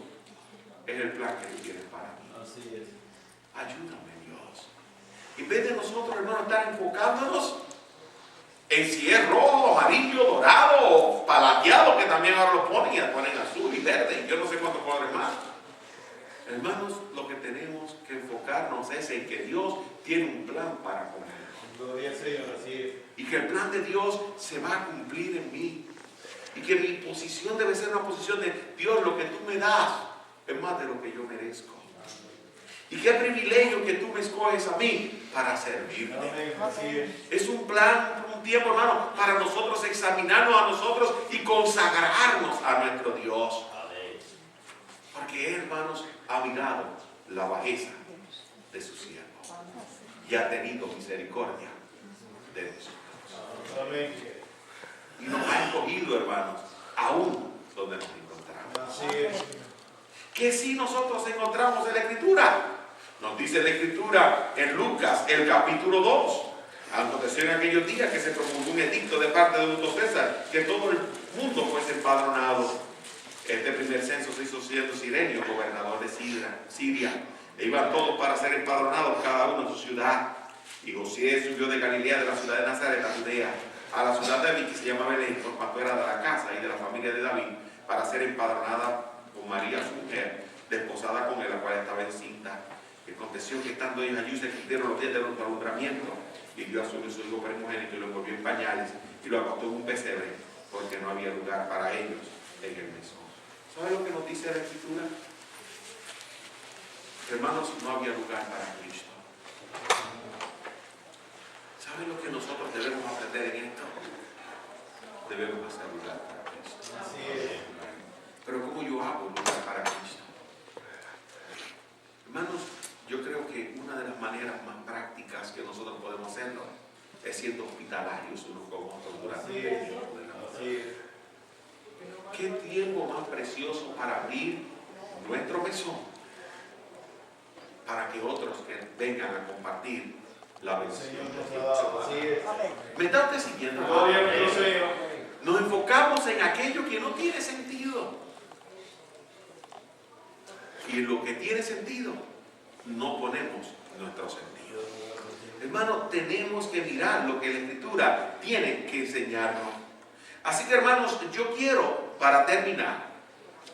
A: es el plan que tú tienes para mí.
B: Así es.
A: Ayúdame, Dios. En vez de nosotros, hermanos, estar enfocándonos en si es rojo, amarillo, dorado o palateado, que también ahora lo ponen azul y verde, y yo no sé cuántos colores más. Hermanos, lo que tenemos que enfocarnos es en que Dios tiene un plan para conmigo.
B: Gloria al Señor, así es.
A: Y que el plan de Dios se va a cumplir en mí. Y que mi posición debe ser una posición de Dios, lo que tú me das es más de lo que yo merezco. Y qué privilegio que tú me escoges a mí para servirte.
B: Amén, así es.
A: Es un plan, un tiempo, hermano, para nosotros examinarnos a nosotros y consagrarnos a nuestro Dios. Porque Él, hermanos, ha mirado la bajeza de su siervo y ha tenido misericordia de nosotros.
B: Amén.
A: Y nos ha escogido, hermanos, aún donde nos encontramos.
B: Así es.
A: Que si nosotros encontramos en la Escritura, nos dice la Escritura en Lucas, el capítulo 2, aconteció en aquellos días que se promulgó un edicto de parte de Augusto César, que todo el mundo fuese empadronado. Este primer censo se hizo siendo Cirenio, gobernador de Siria, e iban todos para ser empadronados, cada uno en su ciudad. Y José subió de Galilea, de la ciudad de Nazaret, a Judea, a la ciudad de David, que se llama Belén, por cuanto era de la casa y de la familia de David, para ser empadronada con María, su mujer, desposada con él, la cual estaba encinta. Y aconteció que estando ellos allí se cumplieron los días del alumbramiento, y dio a su hijo primogénito y lo envolvió en pañales y lo acostó en un pesebre, porque no había lugar para ellos en el mesón. ¿Sabe lo que nos dice la Escritura? Hermanos, no había lugar para Cristo. ¿Saben lo que nosotros debemos aprender en esto? Debemos hacer lugar para Cristo.
B: Así es.
A: Pero ¿cómo yo hago lugar para Cristo? Hermanos, yo creo que una de las maneras más prácticas que nosotros podemos hacerlo es siendo hospitalarios unos con otros durante el tiempo de la vida.
B: Así es.
A: ¿Qué tiempo más precioso para abrir nuestro mesón para que otros que vengan a compartir la bendición
B: Señor
A: de
B: nos ha
A: Dios?
B: dado. Así es.
A: ¿Me está usted siguiendo?
B: Gloria a nuestro Señor.
A: Nos enfocamos en aquello que no tiene sentido. Y en lo que tiene sentido, no ponemos nuestro sentido. Hermanos, tenemos que mirar lo que la Escritura tiene que enseñarnos. Así que, hermanos, yo quiero, para terminar,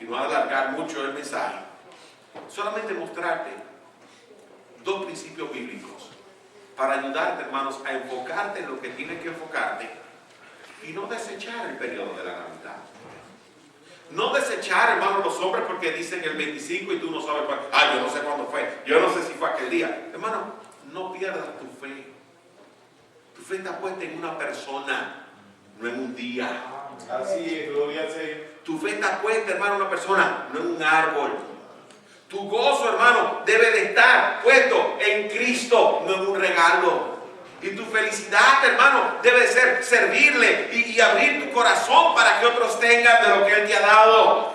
A: y no alargar mucho el mensaje, solamente mostrarte dos principios bíblicos para ayudarte, hermanos, a enfocarte en lo que tienes que enfocarte y no desechar el periodo de la Navidad. No desechar, hermanos, los hombres porque dicen el 25 y tú no sabes cuándo. Yo no sé cuándo fue. Yo no sé si fue aquel día. Hermano, no pierdas tu fe. Tu fe está puesta en una persona, no en un día.
B: Así es. Gloria al Señor.
A: Tu fe está puesta, hermano, en una persona, no en un árbol. Tu gozo, hermano, debe de estar puesto en Cristo, no en un regalo. Y tu felicidad, hermano, debe de ser servirle y abrir tu corazón para que otros tengan de lo que Él te ha dado.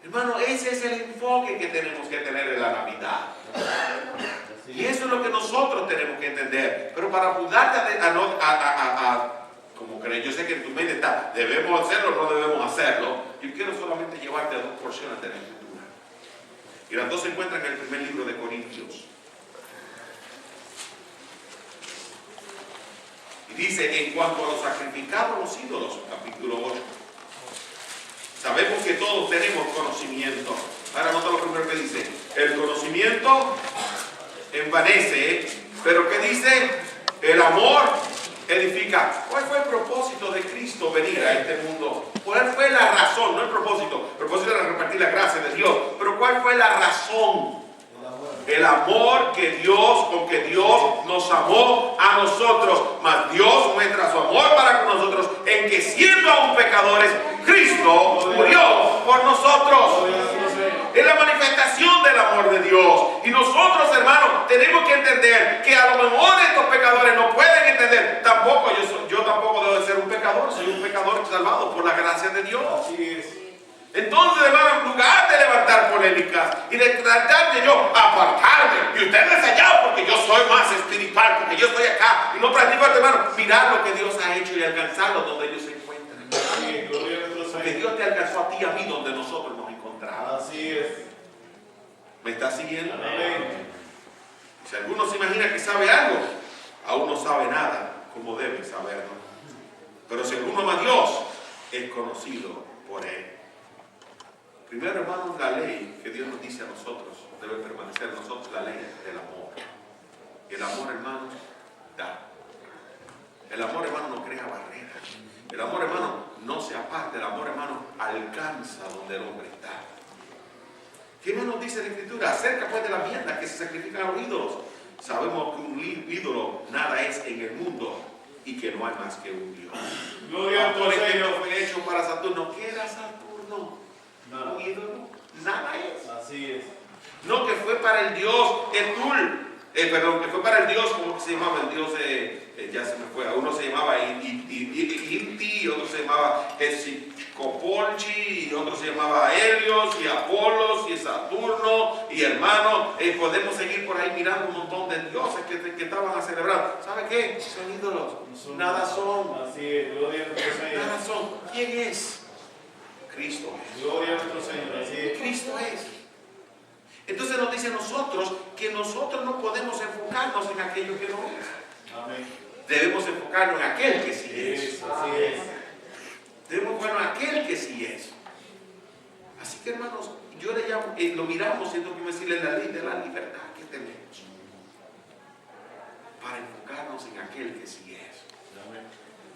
A: Hermano, ese es el enfoque que tenemos que tener en la Navidad. Y eso es lo que nosotros tenemos que entender. Pero para ayudarte como creen, yo sé que en tu mente está, debemos hacerlo o no debemos hacerlo. Yo quiero solamente llevarte a dos porciones de la Escritura. Y las dos se encuentran en el primer libro de Corintios. Y dice, en cuanto a los sacrificados los ídolos, capítulo 8. Sabemos que todos tenemos conocimiento. Ahora nota lo primero que dice. El conocimiento envanece, pero ¿qué dice? El amor edifica. ¿Cuál fue el propósito de Cristo venir a este mundo? ¿Cuál fue la razón? No el propósito. El propósito era repartir la gracia de Dios. Pero ¿cuál fue la razón? El amor con que Dios nos amó a nosotros. Mas Dios muestra su amor para con nosotros en que siendo aún pecadores, Cristo murió por nosotros. Es la manifestación del amor de Dios. Y nosotros, hermanos, tenemos que entender que a lo mejor estos pecadores no pueden entender. Tampoco yo tampoco debo de ser un pecador. Soy un pecador salvado por la gracia de Dios.
B: Así es.
A: Entonces, hermano, en lugar de levantar polémicas y de tratar de yo apartarme, y ustedes allá porque yo soy más espiritual, porque yo estoy acá y no practico, hermano, mirar lo que Dios ha hecho y alcanzarlo donde ellos se encuentran.
B: Amén. Gloria a nuestro
A: Porque
B: Señor.
A: Dios te alcanzó a ti y a mí donde nosotros nos encontramos.
B: Así es.
A: ¿Me estás siguiendo?
B: Amén.
A: Si alguno se imagina que sabe algo, aún no sabe nada como debe saberlo. Pero si alguno ama a Dios, es conocido por Él. Primero, hermanos, la ley que Dios nos dice a nosotros debe permanecer en nosotros, la ley del amor. Y el amor, hermanos, da. El amor, hermano, no crea barreras. El amor, hermano, no se aparta. El amor, hermano, alcanza donde el hombre está. ¿Qué más nos dice la Escritura? Acerca pues de la vianda que se sacrifican a los ídolos. Sabemos que un ídolo nada es en el mundo y que no hay más que un Dios.
B: Gloria a
A: Por
B: nuestro
A: ejemplo,
B: Señor.
A: fue hecho para Saturno. ¿Qué era Saturno?
B: Nada.
A: Un ídolo. Nada es.
B: Así es.
A: No, que fue para el dios Etul. Perdón, que fue para el dios, ¿cómo se llamaba? El dios, ya se me fue. Uno se llamaba Inti, otro se llamaba Escopolchi, y otro se llamaba Helios, y Apolos, y Saturno, y hermano. Podemos seguir por ahí mirando un montón de dioses que estaban a celebrar. ¿Sabe qué? Son ídolos. Nada son.
B: Así es. Gloria a nuestro Señor.
A: Nada son. ¿Quién es? Cristo es.
B: Gloria a nuestro Señor. Así es.
A: Cristo es. Entonces nos dice a nosotros que nosotros no podemos enfocarnos en aquello que no es.
B: Amén.
A: Debemos enfocarnos en aquel que sí es.
B: Así es.
A: Debemos enfocarnos en aquel que sí es. Así que, hermanos, yo le llamo, lo miramos, siento que decirle la ley de la libertad que tenemos para enfocarnos en aquel que sí es.
B: Amén.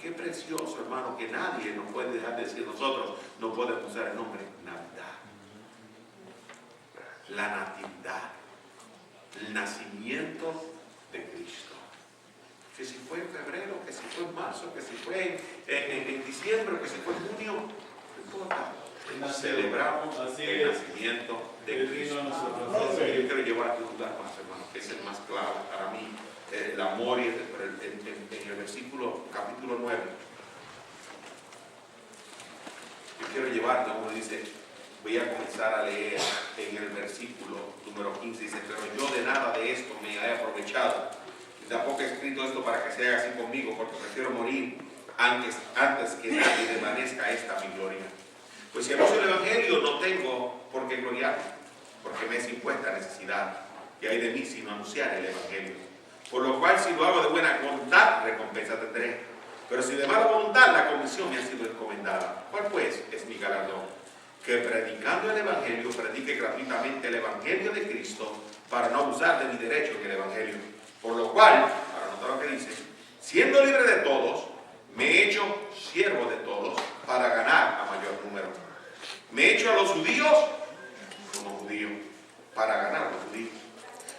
A: Qué precioso, hermano, que nadie nos puede dejar de decir nosotros no podemos usar el nombre Navidad. la natividad, el nacimiento de Cristo. Que si fue en febrero, que si fue en marzo, que si fue en diciembre, que si fue en junio, no importa. Celebramos el nacimiento de Cristo. Yo quiero llevarte a un lugar más, hermano, que es el más clave para mí. El amor y en el versículo, capítulo 9. Yo quiero llevarte, como dice, voy a comenzar a leer en el versículo número 15. Dice, pero yo de nada de esto me he aprovechado. Y tampoco he escrito esto para que se haga así conmigo, porque prefiero morir antes que nadie desvanezca esta mi gloria. Pues si anuncio el Evangelio, no tengo por qué gloriarme, porque me es impuesta necesidad, y hay de mí si no anunciar el Evangelio. Por lo cual, si lo hago de buena voluntad, recompensa tendré. Pero si de mala voluntad, la comisión me ha sido encomendada. ¿Cuál pues es mi galardón? Que predicando el Evangelio, predique gratuitamente el Evangelio de Cristo, para no abusar de mi derecho en el Evangelio. Por lo cual, para notar lo que dice, siendo libre de todos, me he hecho siervo de todos, para ganar a mayor número. Me he hecho a los judíos como judío, para ganar a los judíos.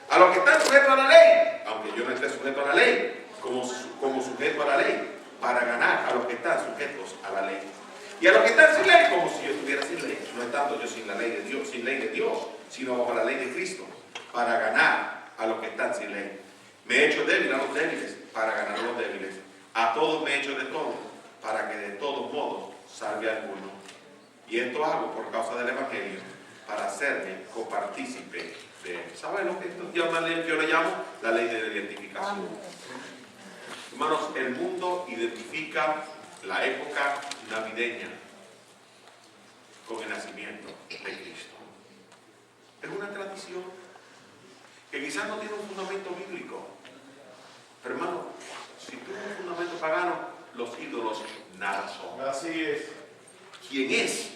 A: A los que están sujetos a la ley, aunque yo no esté sujeto a la ley, como sujeto a la ley, para ganar a los que están sujetos a la ley. Y a los que están sin ley, como si yo estuviera sin ley. No estando yo sin la ley de Dios, sino bajo la ley de Cristo, para ganar a los que están sin ley. Me he hecho débil a los débiles, para ganar a los débiles. A todos me he hecho de todo, para que de todos modos salve alguno. Y esto hago por causa del Evangelio, para hacerme copartícipe de él. ¿Saben lo que yo le llamo? La ley de la identificación. Hermanos, el mundo identifica la época navideña con el nacimiento de Cristo. Es una tradición que quizás no tiene un fundamento bíblico. Pero hermano, si tuvo un fundamento pagano, los ídolos nada son.
B: Así es.
A: ¿Quién es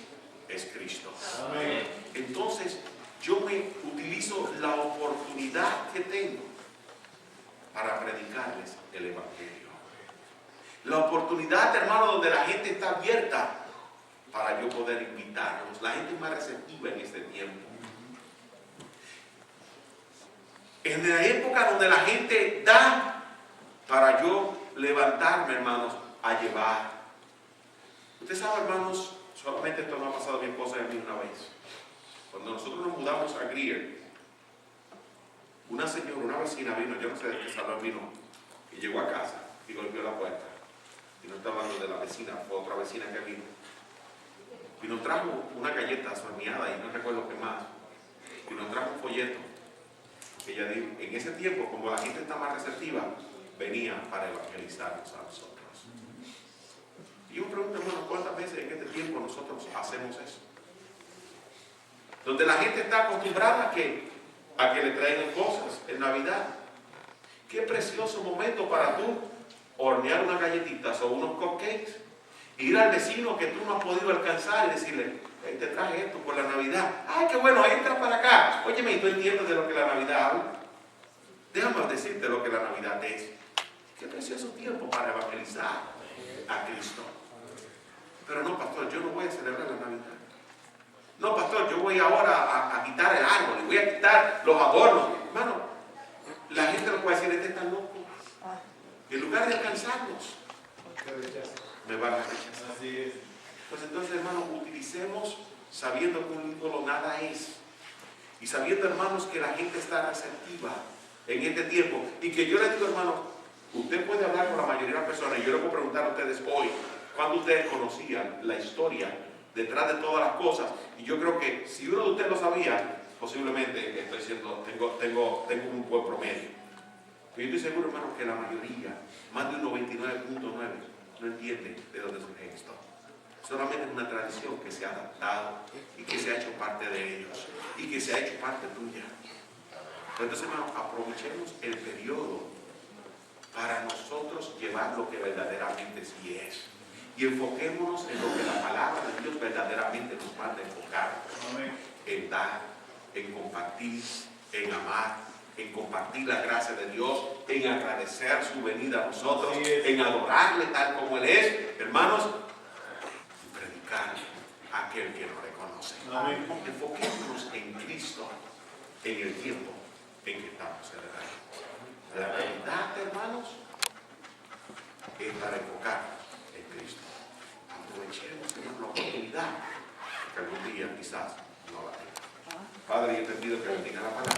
A: Cristo?
B: Amén.
A: Entonces, yo me utilizo la oportunidad que tengo para predicarles el Evangelio. La oportunidad, hermano, donde la gente está abierta para yo poder invitarlos. La gente es más receptiva en este tiempo. En la época donde la gente da para yo levantarme, hermanos, a llevar. Usted sabe, hermanos, solamente esto me ha pasado a mi esposa y a mí una vez. Cuando nosotros nos mudamos a Greer, una señora, una vecina vino, yo no sé de qué salón vino, y llegó a casa y golpeó la puerta. Y no está hablando de la vecina, fue otra vecina que vino. Y nos trajo una galleta horneada y no recuerdo qué más. Y nos trajo un folleto. Ella dijo, en ese tiempo, como la gente está más receptiva, venía para evangelizarnos a nosotros. Y yo me pregunto, hermano, ¿cuántas veces en este tiempo nosotros hacemos eso? Donde la gente está acostumbrada a que le traigan cosas en Navidad. Qué precioso momento para tú hornear unas galletitas o unos cupcakes, ir al vecino que tú no has podido alcanzar y decirle, hey, te traje esto por la Navidad. Ay, qué bueno, entra para acá. Óyeme, ¿y tú entiendes de lo que la Navidad habla? Déjame decirte lo que la Navidad es. Qué precioso tiempo para evangelizar a Cristo. Pero no, pastor, yo no voy a celebrar la Navidad. No, pastor, yo voy ahora a quitar el árbol y voy a quitar los adornos. Hermano, la gente lo puede decir, este está loco. En lugar de alcanzarnos, me van a rechazar.
B: Así es.
A: Pues entonces, hermanos, utilicemos sabiendo que un ídolo nada es. Y sabiendo, hermanos, que la gente está receptiva en este tiempo. Y que yo les digo, hermanos, usted puede hablar con la mayoría de las personas. Y yo les voy a preguntar a ustedes hoy, ¿cuándo ustedes conocían la historia detrás de todas las cosas? Y yo creo que si uno de ustedes lo sabía, posiblemente estoy diciendo, tengo un buen promedio. Pero yo estoy seguro, hermano, que la mayoría, más de un 99.9, no entiende de dónde surge esto. Solamente es una tradición que se ha adaptado y que se ha hecho parte de ellos y que se ha hecho parte tuya. Entonces, hermano, aprovechemos el periodo para nosotros llevar lo que verdaderamente sí es. Y enfoquémonos en lo que la palabra de Dios verdaderamente nos manda a enfocar. En dar, en compartir, en amar, en compartir la gracia de Dios, en agradecer su venida a nosotros, en adorarle tal como Él es, hermanos, y predicar a aquel que nos reconoce.
B: Amén.
A: Enfoquémonos en Cristo en el tiempo en que estamos celebrando. La verdad, hermanos, es para enfocarnos en Cristo. Aprovechemos la oportunidad que algún día quizás no la tengamos. Padre, yo te pido que bendiga la palabra.